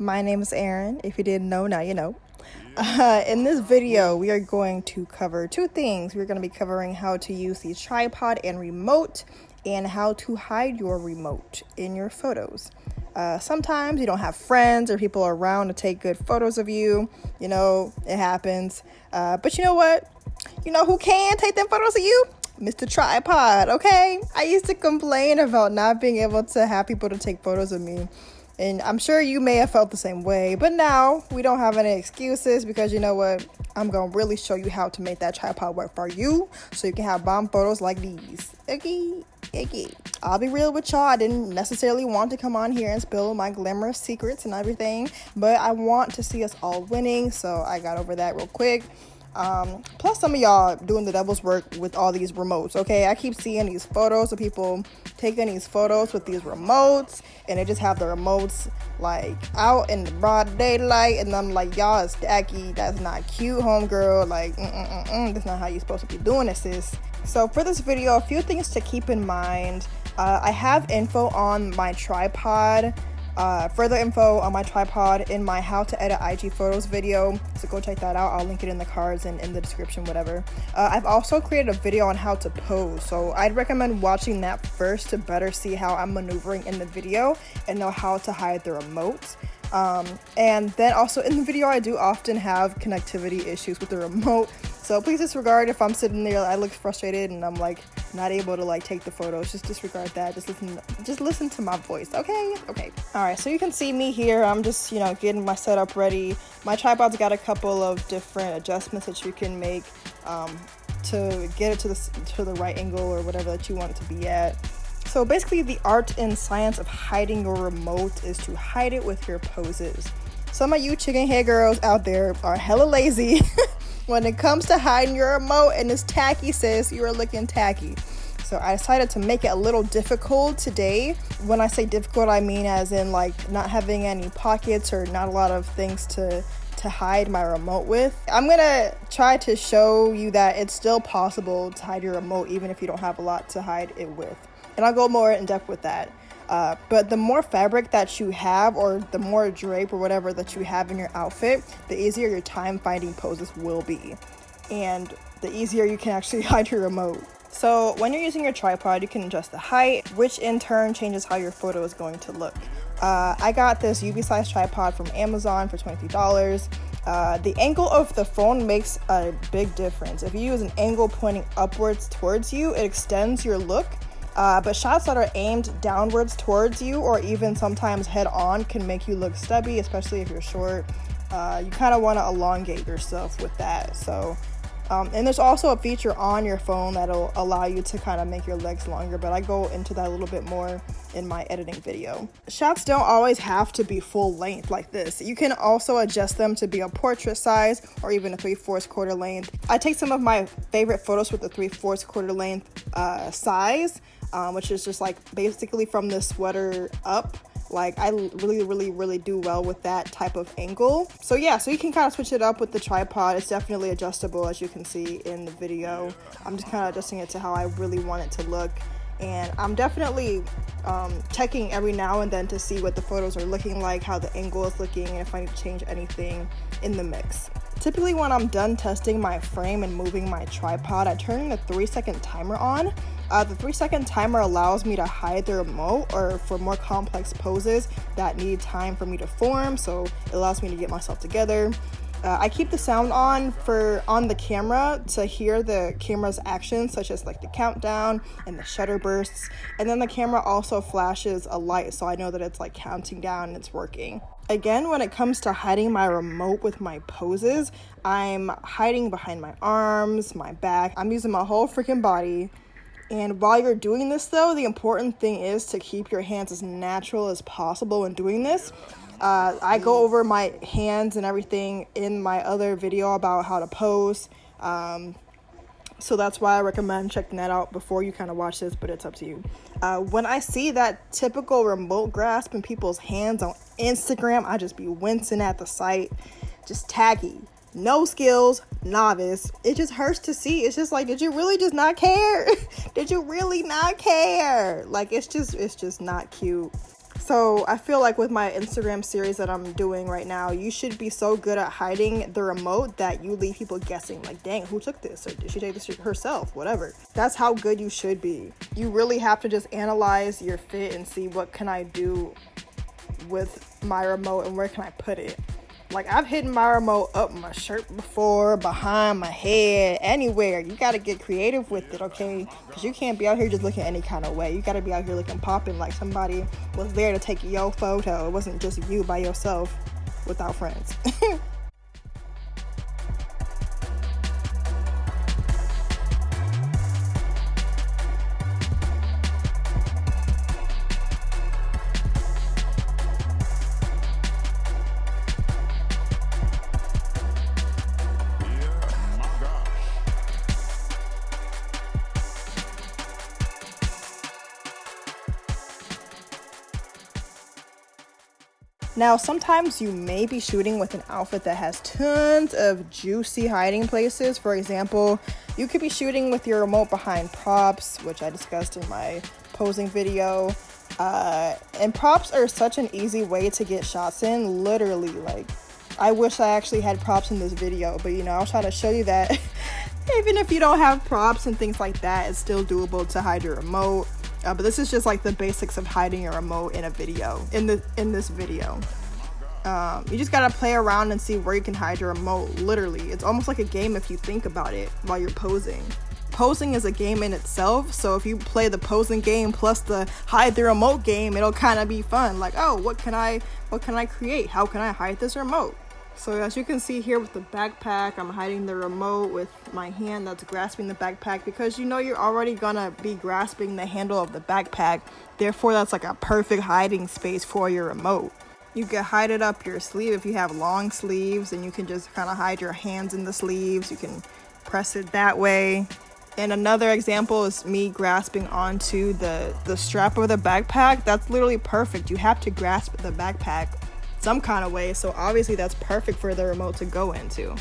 My name is Erin. If you didn't know, now you know. In this video, we are going to cover two things. We're going to be covering how to use the tripod and remote, and how to hide your remote in your photos. Sometimes you don't have friends or people around to take good photos of you. You know, it happens. But you know what? You know who can take them photos of you? Mr. Tripod, okay? I used to complain about not being able to have people to take photos of me. And I'm sure you may have felt the same way. But now we don't have any excuses, because you know what? I'm going to really show you how to make that tripod work for you, so you can have bomb photos like these. Okay. I'll be real with y'all. I didn't necessarily want to come on here and spill my glamorous secrets and everything, but I want to see us all winning, so I got over that real quick. Plus some of y'all doing the devil's work with all these remotes, okay? I keep seeing these photos of people taking these photos with these remotes, and they just have the remotes like out in the broad daylight, and I'm like, y'all is tacky. That's not cute, homegirl. Like, that's not how you're supposed to be doing this, sis. So for this video, a few things to keep in mind. I have info on my tripod, further info on my tripod in my how to edit IG photos video, so go check that out. I'll link it in the cards and in the description, whatever. I've also created a video on how to pose, so I'd recommend watching that first to better see how I'm maneuvering in the video and know how to hide the remote. And then also in the video, I do often have connectivity issues with the remote, so please disregard if I'm sitting there, I look frustrated and I'm like not able to like take the photos. Just disregard that. Just listen to my voice, okay? All right, so you can see me here. I'm just, you know, getting my setup ready. My tripod's got a couple of different adjustments that you can make to get it to the right angle or whatever that you want it to be at. So basically, the art and science of hiding your remote is to hide it with your poses. Some of you chicken head girls out there are hella lazy when it comes to hiding your remote, and it's tacky, sis. You are looking tacky. So I decided to make it a little difficult today. When I say difficult, I mean as in like not having any pockets or not a lot of things to hide my remote with. I'm gonna try to show you that it's still possible to hide your remote even if you don't have a lot to hide it with. And I'll go more in depth with that. But the more fabric that you have, or the more drape or whatever that you have in your outfit, the easier your time finding poses will be. And the easier you can actually hide your remote. So when you're using your tripod, you can adjust the height, which in turn changes how your photo is going to look. I got this UV size tripod from Amazon for $23. The angle of the phone makes a big difference. If you use an angle pointing upwards towards you, it extends your look. But shots that are aimed downwards towards you, or even sometimes head on, can make you look stubby, especially if you're short. You kind of want to elongate yourself with that. So, and there's also a feature on your phone that'll allow you to kind of make your legs longer, but I go into that a little bit more in my editing video. Shots don't always have to be full length like this. You can also adjust them to be a portrait size or even a 3/4 quarter length. I take some of my favorite photos with the 3/4 quarter length size, which is just like basically from the sweater up. Like I really do well with that type of angle. So yeah, so you can kind of switch it up with the tripod. It's definitely adjustable, as you can see in the video. I'm just kind of adjusting it to how I really want it to look. And I'm definitely checking every now and then to see what the photos are looking like, how the angle is looking, and if I need to change anything in the mix. Typically when I'm done testing my frame and moving my tripod, I turn the 3-second timer on. The 3-second timer allows me to hide the remote, or for more complex poses that need time for me to form, so it allows me to get myself together. I keep the sound on the camera to hear the camera's actions, such as like the countdown and the shutter bursts. And then the camera also flashes a light, so I know that it's like counting down and it's working. Again, when it comes to hiding my remote with my poses, I'm hiding behind my arms, my back. I'm using my whole freaking body. And while you're doing this though, the important thing is to keep your hands as natural as possible when doing this. I go over my hands and everything in my other video about how to pose. So that's why I recommend checking that out before you kind of watch this, but it's up to you. When I see that typical remote grasp in people's hands on Instagram, I just be wincing at the sight. Just tacky. No skills, novice. It just hurts to see. It's just like, did you really just not care? Did you really not care? Like, it's just not cute. So I feel like with my Instagram series that I'm doing right now, you should be so good at hiding the remote that you leave people guessing, like, dang, who took this? Or did she take this herself? Whatever. That's how good you should be. You really have to just analyze your fit and see what can I do with my remote and where can I put it. Like, I've hidden my remote up my shirt before, behind my head, anywhere. You gotta get creative with it, okay? Because you can't be out here just looking any kind of way. You gotta be out here looking popping, like somebody was there to take your photo. It wasn't just you by yourself without friends. Now, sometimes you may be shooting with an outfit that has tons of juicy hiding places. For example, you could be shooting with your remote behind props, which I discussed in my posing video. And props are such an easy way to get shots in, literally. Like, I wish I actually had props in this video, but I'll try to show you that even if you don't have props and things like that, it's still doable to hide your remote. But this is just like the basics of hiding your remote in a video, in this video. You just gotta play around and see where you can hide your remote. Literally, it's almost like a game if you think about it while you're posing. Posing is a game in itself, so if you play the posing game plus the hide the remote game, it'll kind of be fun. Like, oh, what can I create? How can I hide this remote? So as you can see here with the backpack, I'm hiding the remote with my hand that's grasping the backpack, because you're already gonna be grasping the handle of the backpack. Therefore, that's like a perfect hiding space for your remote. You can hide it up your sleeve if you have long sleeves, and you can just kind of hide your hands in the sleeves. You can press it that way. And another example is me grasping onto the strap of the backpack. That's literally perfect. You have to grasp the backpack some kind of way, so obviously that's perfect for the remote to go into.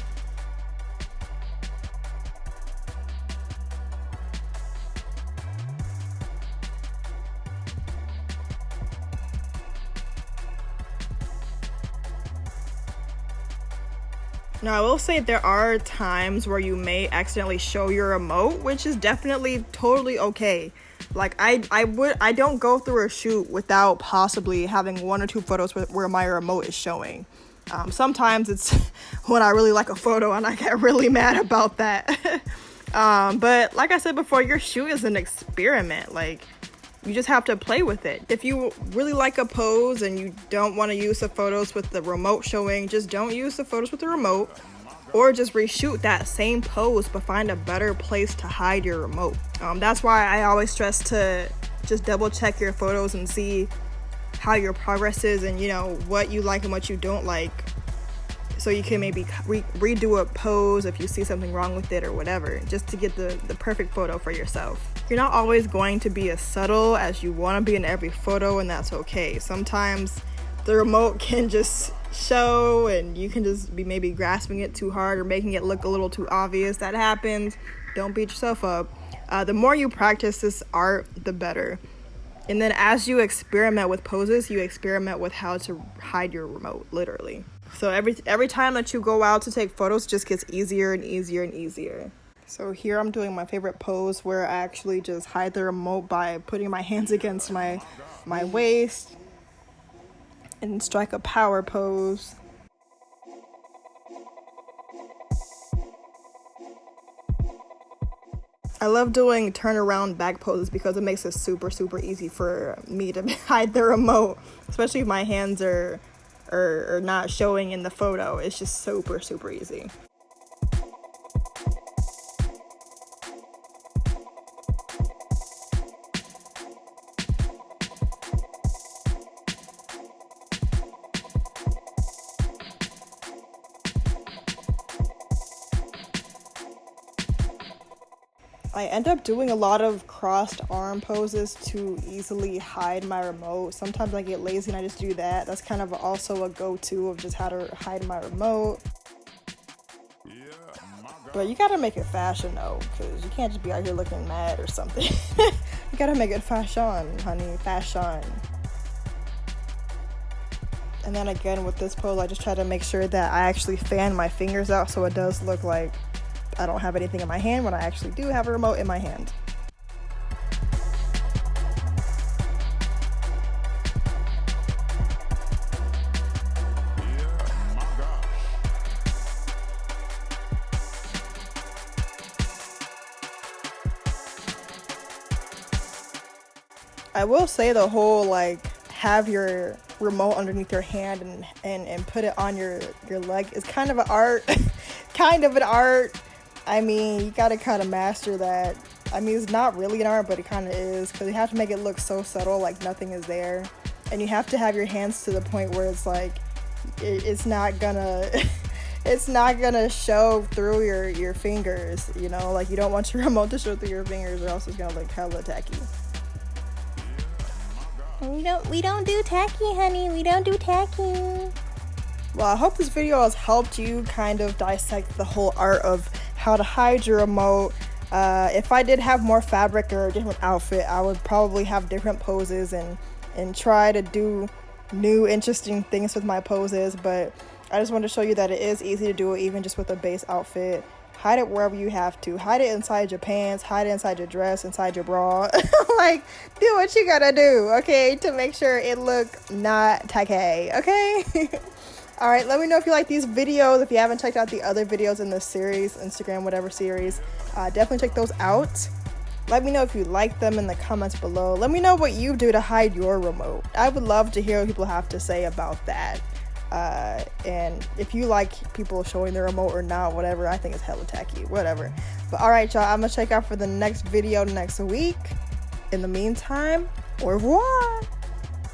Now, I will say there are times where you may accidentally show your remote, which is definitely totally okay. Like, I don't go through a shoot without possibly having one or two photos where my remote is showing. Sometimes it's when I really like a photo and I get really mad about that. But like I said before, your shoot is an experiment. Like, you just have to play with it. If you really like a pose and you don't want to use the photos with the remote showing, just don't use the photos with the remote. Or just reshoot that same pose, but find a better place to hide your remote. That's why I always stress to just double check your photos and see how your progress is, and what you like and what you don't like, so you can maybe redo a pose if you see something wrong with it or whatever, just to get the perfect photo for yourself. You're not always going to be as subtle as you want to be in every photo, and that's okay. Sometimes the remote can just show and you can just be maybe grasping it too hard or making it look a little too obvious. That happens. Don't beat yourself up. The more you practice this art, the better. And then as you experiment with poses, you experiment with how to hide your remote, literally. So every time that you go out to take photos, it just gets easier and easier and easier. So here I'm doing my favorite pose where I actually just hide the remote by putting my hands against my waist and strike a power pose. I love doing turnaround back poses because it makes it super, super easy for me to hide the remote, especially if my hands are not showing in the photo. It's just super, super easy. I end up doing a lot of crossed arm poses to easily hide my remote. Sometimes I get lazy and I just do that. That's kind of also a go-to of just how to hide my remote. But you gotta make it fashion though, because you can't just be out here looking mad or something. You gotta make it fashion, honey, fashion. And then again with this pose, I just try to make sure that I actually fan my fingers out so it does look like I don't have anything in my hand when I actually do have a remote in my hand. I will say the whole like have your remote underneath your hand and put it on your leg is kind of an art. Kind of an art. I mean, you gotta kind of master that. I mean, it's not really an art, but it kind of is, because you have to make it look so subtle, like nothing is there, and you have to have your hands to the point where it's like it's not gonna it's not gonna show through your fingers, you know, like you don't want your remote to show through your fingers or else it's gonna look hella tacky. We don't do tacky, honey. We don't do tacky. Well, I hope this video has helped you kind of dissect the whole art of how to hide your remote. If I did have more fabric or a different outfit, I would probably have different poses and try to do new interesting things with my poses. But I just wanted to show you that it is easy to do it even just with a base outfit. Hide it wherever you have to. Hide it inside your pants, hide it inside your dress, inside your bra. Like, do what you gotta do, okay, to make sure it look not tacky, okay? All right, let me know if you like these videos. If you haven't checked out the other videos in this series, Instagram, whatever series, definitely check those out. Let me know if you like them in the comments below. Let me know what you do to hide your remote. I would love to hear what people have to say about that. And if you like people showing their remote or not, whatever, I think it's hella tacky, whatever. But all right, y'all, I'm gonna check out for the next video next week. In the meantime, au revoir.